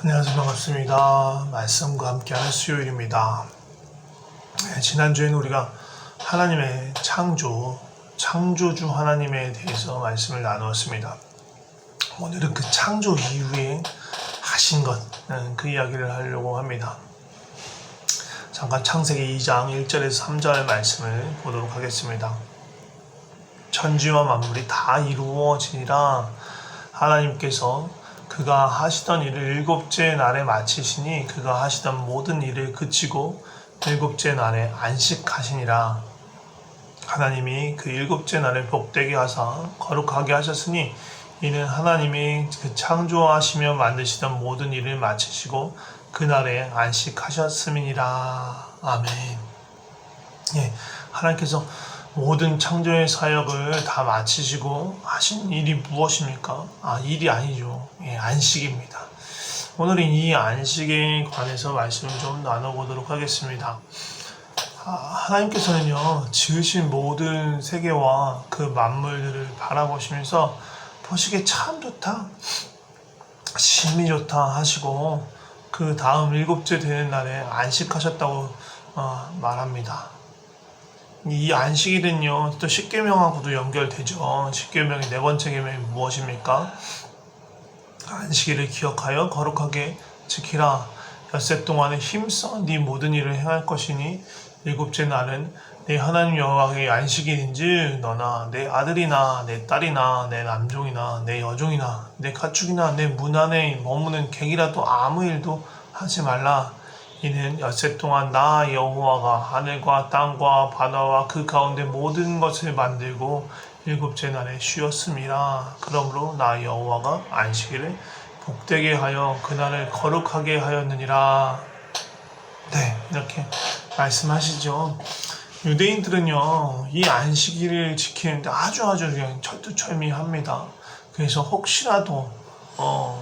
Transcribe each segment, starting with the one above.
안녕하세요. 반갑습니다. 말씀과 함께하는 수요일입니다. 지난주에는 우리가 하나님의 창조주 하나님에 대해서 말씀을 나누었습니다. 오늘은 그 창조 이후에 하신 것, 그 이야기를 하려고 합니다. 잠깐 창세기 2장 1절에서 3절 말씀을 보도록 하겠습니다. 천지와 만물이 다 이루어지니라 하나님께서 그가 하시던 일을 일곱째 날에 마치시니 그가 하시던 모든 일을 그치고 일곱째 날에 안식하시니라. 하나님이 그 일곱째 날을 복되게 하사 거룩하게 하셨으니 이는 하나님이 그 창조하시며 만드시던 모든 일을 마치시고 그날에 안식하셨음이니라. 아멘. 하나님께서 모든 창조의 사역을 다 마치시고 하신 일이 무엇입니까? 일이 아니죠. 안식입니다. 오늘은 이 안식에 관해서 말씀을 좀 나눠보도록 하겠습니다. 하나님께서는요, 지으신 모든 세계와 그 만물들을 바라보시면서 보시기에 참 좋다, 심히 좋다 하시고 그 다음 일곱째 되는 날에 안식하셨다고 말합니다. 이 안식일은요, 또 십계명하고도 연결되죠. 십계명의 네 번째 계명이 무엇입니까? 안식일을 기억하여 거룩하게 지키라. 엿새 동안에 힘써 네 모든 일을 행할 것이니 일곱째 날은 내 하나님 여호와의 안식일인즉 너나 내 아들이나 내 딸이나 내 남종이나 내 여종이나 내 가축이나 내 문 안에 머무는 객이라도 아무 일도 하지 말라. 이는 엿새 동안 나 여호와가 하늘과 땅과 바다와 그 가운데 모든 것을 만들고 일곱째 날에 쉬었음이라. 그러므로 나 여호와가 안식일을 복되게 하여 그날을 거룩하게 하였느니라. 이렇게 말씀하시죠. 유대인들은요, 이 안식일을 지키는데 아주 그냥 철두철미합니다. 그래서 혹시라도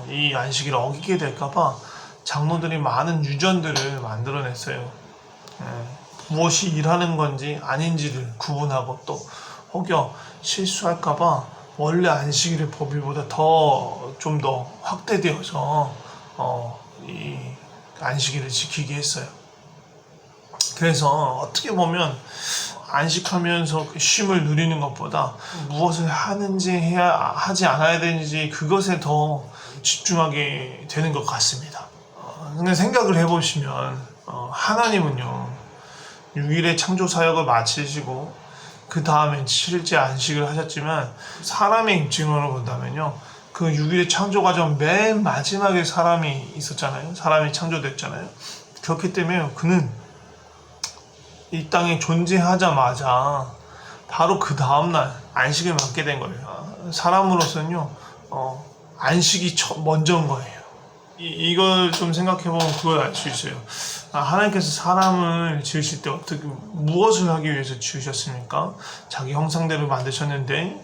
이 안식일을 어기게 될까봐 장로들이 많은 유전들을 만들어냈어요. 무엇이 일하는 건지 아닌지를 구분하고 또 혹여 실수할까봐 원래 안식일의 법일보다 좀 더 확대되어서 이 안식일을 지키게 했어요. 그래서 어떻게 보면 안식하면서 그 쉼을 누리는 것보다 무엇을 하는지 하지 않아야 되는지 그것에 더 집중하게 되는 것 같습니다. 근데 생각을 해보시면 하나님은요 6일의 창조 사역을 마치시고 그 다음에 7일째 안식을 하셨지만 사람의 입장으로 본다면요 그 6일의 창조 과정 맨 마지막에 사람이 있었잖아요. 사람이 창조됐잖아요. 그렇기 때문에 그는 이 땅에 존재하자마자 바로 그 다음날 안식을 맡게 된 거예요. 사람으로서는요 안식이 먼저인 거예요. 이걸 좀 생각해보면 그걸 알 수 있어요. 하나님께서 사람을 지으실 때 무엇을 하기 위해서 지으셨습니까? 자기 형상대로 만드셨는데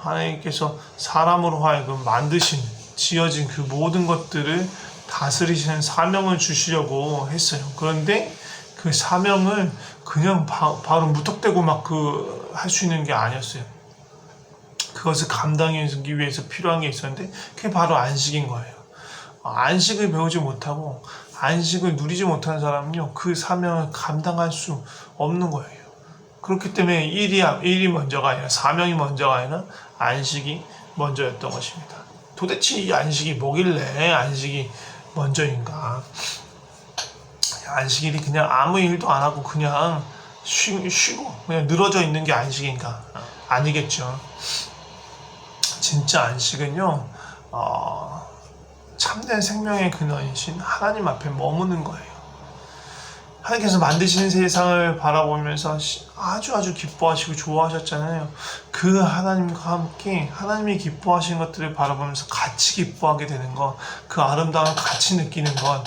하나님께서 사람으로 하여금 지어진 그 모든 것들을 다스리시는 사명을 주시려고 했어요. 그런데 그 사명을 그냥 바로 무턱대고 막 할 수 있는 게 아니었어요. 그것을 감당하기 위해서 필요한 게 있었는데 그게 바로 안식인 거예요. 안식을 배우지 못하고 안식을 누리지 못하는 사람은요 그 사명을 감당할 수 없는 거예요. 그렇기 때문에 일이 먼저가 아니라 사명이 먼저가 아니라 안식이 먼저였던 것입니다. 도대체 이 안식이 뭐길래 안식이 먼저인가? 안식일이 그냥 아무 일도 안 하고 그냥 쉬고 그냥 늘어져 있는 게 안식인가? 아니겠죠. 진짜 안식은요 참된 생명의 근원이신 하나님 앞에 머무는 거예요. 하나님께서 만드신 세상을 바라보면서 아주 기뻐하시고 좋아하셨잖아요. 그 하나님과 함께 하나님이 기뻐하신 것들을 바라보면서 같이 기뻐하게 되는 것, 그 아름다움을 같이 느끼는 것,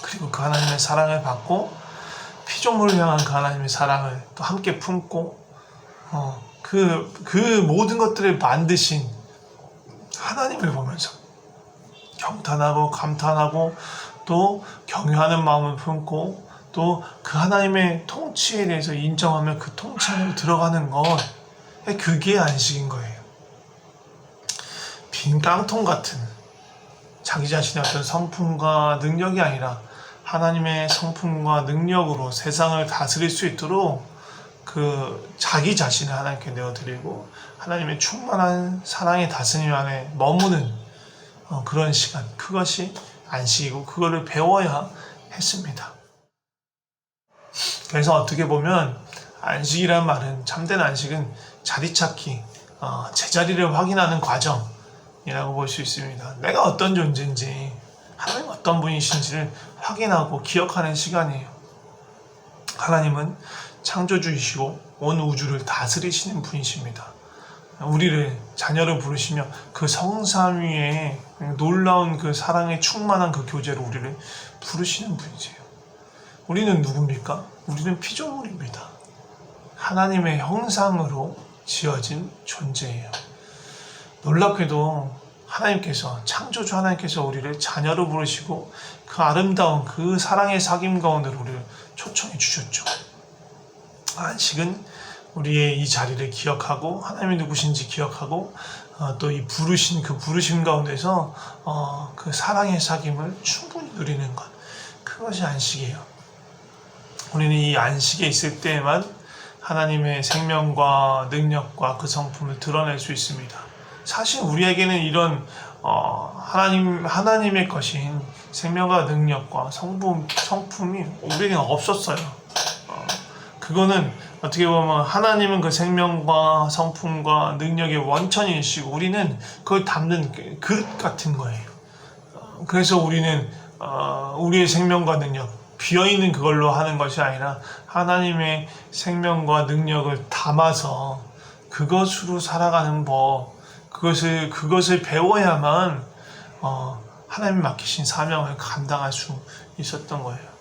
그리고 그 하나님의 사랑을 받고 피조물을 향한 그 하나님의 사랑을 또 함께 품고 그 모든 것들을 만드신 하나님을 보면서 경탄하고 감탄하고 또 경외하는 마음을 품고 또 그 하나님의 통치에 대해서 인정하며 그 통치 안으로 들어가는 것, 그게 안식인 거예요. 빈 깡통 같은 자기 자신의 어떤 성품과 능력이 아니라 하나님의 성품과 능력으로 세상을 다스릴 수 있도록 그 자기 자신을 하나님께 내어드리고 하나님의 충만한 사랑의 다스림 안에 머무는 그런 시간, 그것이 안식이고 그거를 배워야 했습니다. 그래서 어떻게 보면 안식이라는 말은, 참된 안식은 자리 찾기, 제자리를 확인하는 과정이라고 볼 수 있습니다. 내가 어떤 존재인지, 하나님 어떤 분이신지를 확인하고 기억하는 시간이에요. 하나님은 창조주이시고 온 우주를 다스리시는 분이십니다. 우리를 자녀로 부르시며 그 성삼위의 놀라운 그 사랑에 충만한 그 교제로 우리를 부르시는 분이세요. 우리는 누굽니까? 우리는 피조물입니다. 하나님의 형상으로 지어진 존재예요. 놀랍게도 하나님께서, 창조주 하나님께서 우리를 자녀로 부르시고 그 아름다운 그 사랑의 사귐 가운데로 우리를 초청해 주셨죠. 안식은 우리의 이 자리를 기억하고 하나님이 누구신지 기억하고 또 이 부르신 그 부르심 가운데서 그 사랑의 사귐을 충분히 누리는 것, 그것이 안식이에요. 우리는 이 안식에 있을 때에만 하나님의 생명과 능력과 그 성품을 드러낼 수 있습니다. 사실 우리에게는 이런 하나님의 것인 생명과 능력과 성품이 우리에게는 없었어요. 그거는 어떻게 보면 하나님은 그 생명과 성품과 능력의 원천이시고 우리는 그걸 담는 그릇 같은 거예요. 그래서 우리는 우리의 생명과 능력, 비어있는 그걸로 하는 것이 아니라 하나님의 생명과 능력을 담아서 그것으로 살아가는 법, 그것을 배워야만 하나님이 맡기신 사명을 감당할 수 있었던 거예요.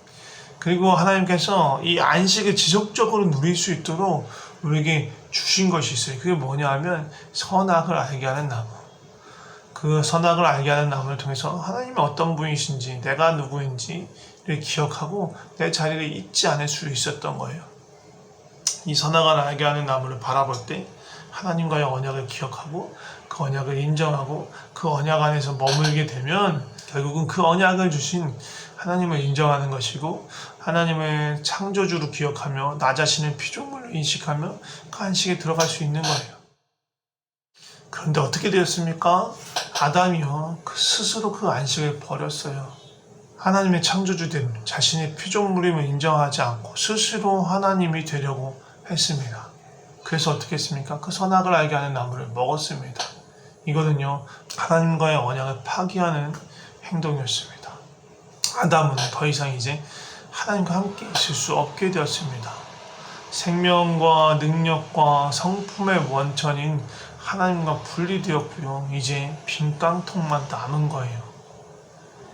그리고 하나님께서 이 안식을 지속적으로 누릴 수 있도록 우리에게 주신 것이 있어요. 그게 뭐냐 하면 선악을 알게 하는 나무. 그 선악을 알게 하는 나무를 통해서 하나님이 어떤 분이신지, 내가 누구인지를 기억하고 내 자리를 잊지 않을 수 있었던 거예요. 이 선악을 알게 하는 나무를 바라볼 때 하나님과의 언약을 기억하고 그 언약을 인정하고 그 언약 안에서 머물게 되면 결국은 그 언약을 주신 하나님을 인정하는 것이고 하나님을 창조주로 기억하며 나 자신을 피조물로 인식하며 그 안식에 들어갈 수 있는 거예요. 그런데 어떻게 되었습니까? 아담이요, 스스로 그 안식을 버렸어요. 하나님의 창조주됨, 자신의 피조물임을 인정하지 않고 스스로 하나님이 되려고 했습니다. 그래서 어떻게 했습니까? 그 선악을 알게 하는 나무를 먹었습니다. 이거는요, 하나님과의 언약을 파기하는 행동이었습니다. 아담은 더 이상 이제 하나님과 함께 있을 수 없게 되었습니다. 생명과 능력과 성품의 원천인 하나님과 분리되었고요. 이제 빈 깡통만 남은 거예요.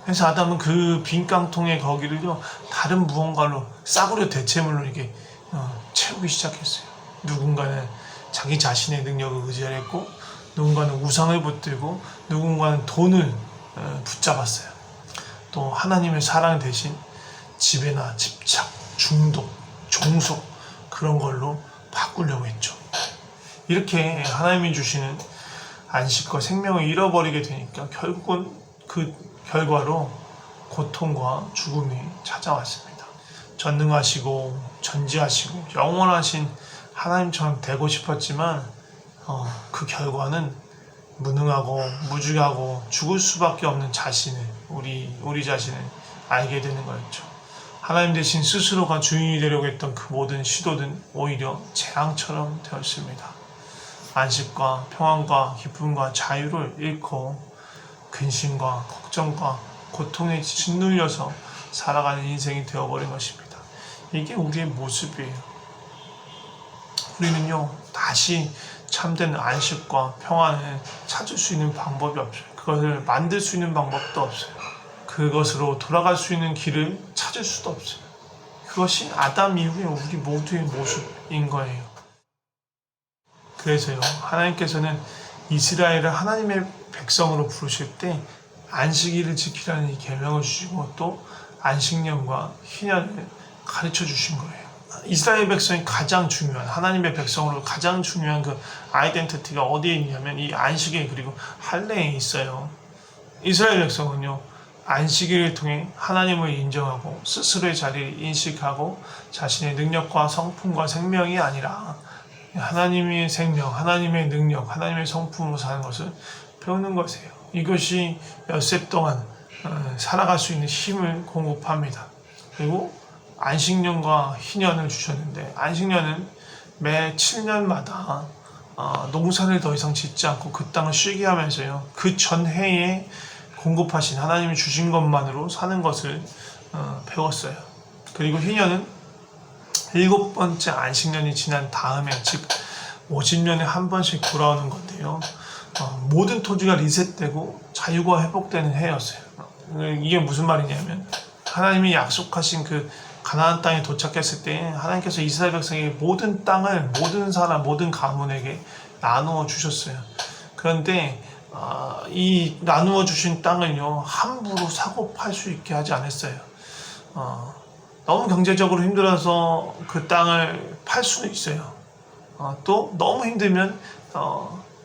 그래서 아담은 그 빈 깡통의 거기를요, 다른 무언가로 싸구려 대체물로 이렇게 채우기 시작했어요. 누군가는 자기 자신의 능력을 의지했고, 누군가는 우상을 붙들고, 누군가는 돈을 붙잡았어요. 또 하나님의 사랑 대신 지배나 집착, 중독, 종속, 그런 걸로 바꾸려고 했죠. 이렇게 하나님이 주시는 안식과 생명을 잃어버리게 되니까 결국은 그 결과로 고통과 죽음이 찾아왔습니다. 전능하시고 전지하시고 영원하신 하나님처럼 되고 싶었지만 그 결과는 무능하고 무지하고 죽을 수밖에 없는 자신을, 우리 자신을 알게 되는 거였죠. 하나님 대신 스스로가 주인이 되려고 했던 그 모든 시도는 오히려 재앙처럼 되었습니다. 안식과 평안과 기쁨과 자유를 잃고 근심과 걱정과 고통에 짓눌려서 살아가는 인생이 되어버린 것입니다. 이게 우리의 모습이에요. 우리는요, 다시 참된 안식과 평안을 찾을 수 있는 방법이 없어요. 그것을 만들 수 있는 방법도 없어요. 그것으로 돌아갈 수 있는 길을 찾을 수도 없어요. 그것이 아담 이후의 우리 모두의 모습인 거예요. 그래서요, 하나님께서는 이스라엘을 하나님의 백성으로 부르실 때 안식일을 지키라는 이 계명을 주시고 또 안식년과 희년을 가르쳐 주신 거예요. 이스라엘 백성이 가장 중요한, 하나님의 백성으로 가장 중요한 그 아이덴티티가 어디에 있냐면 이 안식일 그리고 할례에 있어요. 이스라엘 백성은요, 안식일을 통해 하나님을 인정하고 스스로의 자리를 인식하고 자신의 능력과 성품과 생명이 아니라 하나님의 생명, 하나님의 능력, 하나님의 성품으로 사는 것을 배우는 것이에요. 이것이 엿새 동안 살아갈 수 있는 힘을 공급합니다. 그리고 안식년과 희년을 주셨는데, 안식년은 매 7년마다 농사를 더 이상 짓지 않고 그 땅을 쉬게 하면서요, 그 전해에 공급하신 하나님이 주신 것만으로 사는 것을 배웠어요. 그리고 희년은 7번째 안식년이 지난 다음에, 즉 50년에 한 번씩 돌아오는 건데요, 모든 토지가 리셋되고 자유가 회복되는 해였어요. 이게 무슨 말이냐면, 하나님이 약속하신 그 가나안 땅에 도착했을 때 하나님께서 이스라엘 백성에게 모든 땅을 모든 사람, 모든 가문에게 나누어 주셨어요. 그런데 이 나누어 주신 땅을요, 함부로 사고 팔 수 있게 하지 않았어요. 너무 경제적으로 힘들어서 그 땅을 팔 수는 있어요. 또 너무 힘들면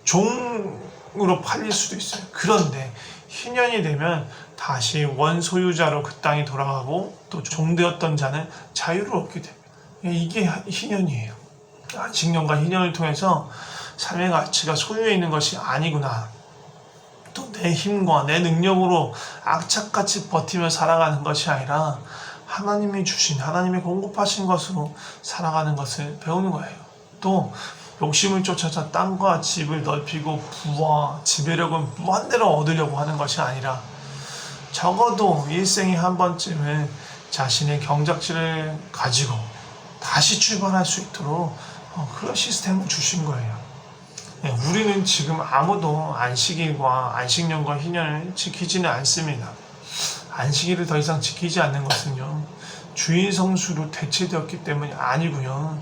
종으로 팔릴 수도 있어요. 그런데 희년이 되면 다시 원소유자로 그 땅이 돌아가고, 또 종되었던 자는 자유를 얻게 됩니다. 이게 희년이에요. 안식년과 희년을 통해서 삶의 가치가 소유에 있는 것이 아니구나, 또 내 힘과 내 능력으로 악착같이 버티며 살아가는 것이 아니라 하나님이 주신, 하나님이 공급하신 것으로 살아가는 것을 배우는 거예요. 또 욕심을 쫓아서 땅과 집을 넓히고 부와 지배력을 무한대로 얻으려고 하는 것이 아니라, 적어도 일생에 한 번쯤은 자신의 경작지를 가지고 다시 출발할 수 있도록 그런 시스템을 주신 거예요. 우리는 지금 아무도 안식일과 안식년과 희년을 지키지는 않습니다. 안식일을 더 이상 지키지 않는 것은요, 주일 성수로 대체되었기 때문이 아니고요,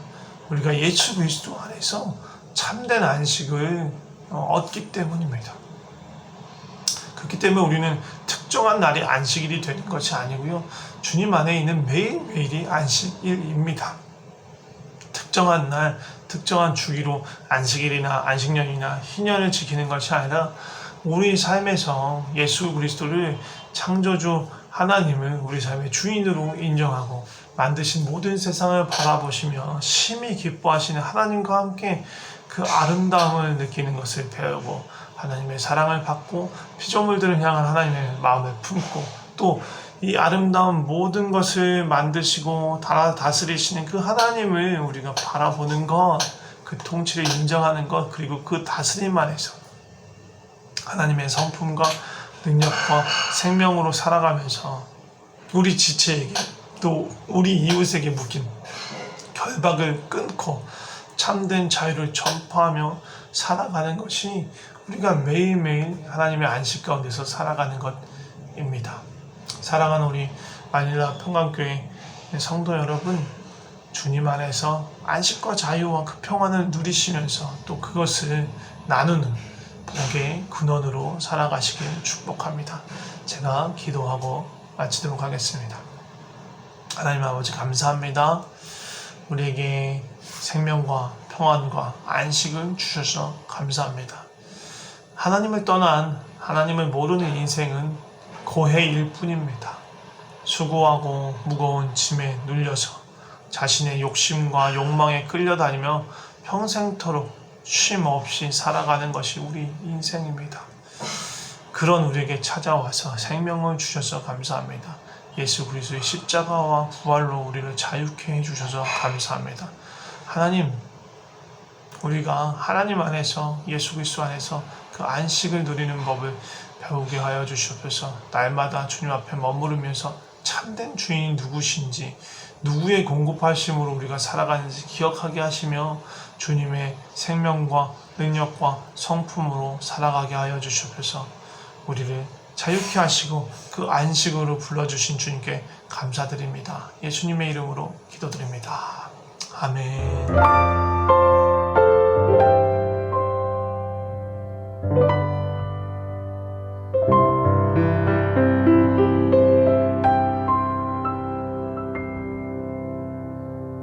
우리가 예수 그리스도 안에서 참된 안식을 얻기 때문입니다. 그렇기 때문에 우리는 특정한 날이 안식일이 되는 것이 아니고요, 주님 안에 있는 매일매일이 안식일입니다. 특정한 날, 특정한 주기로 안식일이나 안식년이나 희년을 지키는 것이 아니라, 우리 삶에서 예수 그리스도를 창조주 하나님을 우리 삶의 주인으로 인정하고 만드신 모든 세상을 바라보시며 심히 기뻐하시는 하나님과 함께 그 아름다움을 느끼는 것을 배우고, 하나님의 사랑을 받고 피조물들을 향한 하나님의 마음을 품고, 또 이 아름다운 모든 것을 만드시고 다스리시는 그 하나님을 우리가 바라보는 것, 그 통치를 인정하는 것, 그리고 그 다스림 안에서 하나님의 성품과 능력과 생명으로 살아가면서 우리 지체에게, 또 우리 이웃에게 묶인 결박을 끊고 참된 자유를 전파하며 살아가는 것이 우리가 매일매일 하나님의 안식 가운데서 살아가는 것입니다. 사랑하는 우리 마닐라 평강교회 성도 여러분, 주님 안에서 안식과 자유와 그 평안을 누리시면서 또 그것을 나누는 복의 근원으로 살아가시길 축복합니다. 제가 기도하고 마치도록 하겠습니다. 하나님 아버지, 감사합니다. 우리에게 생명과 평안과 안식을 주셔서 감사합니다. 하나님을 떠난, 하나님을 모르는 인생은 고해일 뿐입니다. 수고하고 무거운 짐에 눌려서 자신의 욕심과 욕망에 끌려다니며 평생토록 쉼 없이 살아가는 것이 우리 인생입니다. 그런 우리에게 찾아와서 생명을 주셔서 감사합니다. 예수 그리스도의 십자가와 부활로 우리를 자유케 해주셔서 감사합니다. 하나님, 우리가 하나님 안에서, 예수 그리스도 안에서 그 안식을 누리는 법을 배우게 하여 주시옵소서. 날마다 주님 앞에 머무르면서 참된 주인이 누구신지, 누구의 공급하심으로 우리가 살아가는지 기억하게 하시며 주님의 생명과 능력과 성품으로 살아가게 하여 주시옵소서. 우리를 자유케 하시고 그 안식으로 불러주신 주님께 감사드립니다. 예수님의 이름으로 기도드립니다. 아멘.